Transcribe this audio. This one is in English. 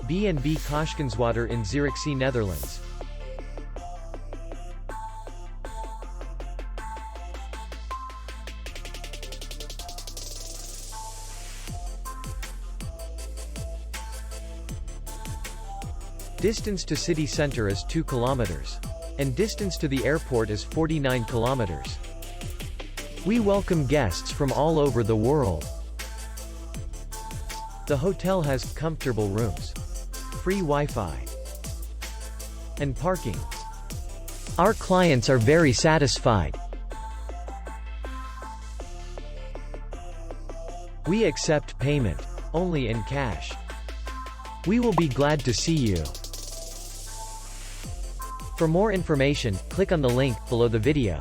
B Kaaskenswater in Zierikzee, Netherlands. Distance to city center is 2 kilometers. And distance to the airport is 49 kilometers. We welcome guests from all over the world. The hotel has comfortable rooms, free Wi-Fi, and parking. Our clients are very satisfied. We accept payment only in cash. We will be glad to see you. For more information, click on the link below the video.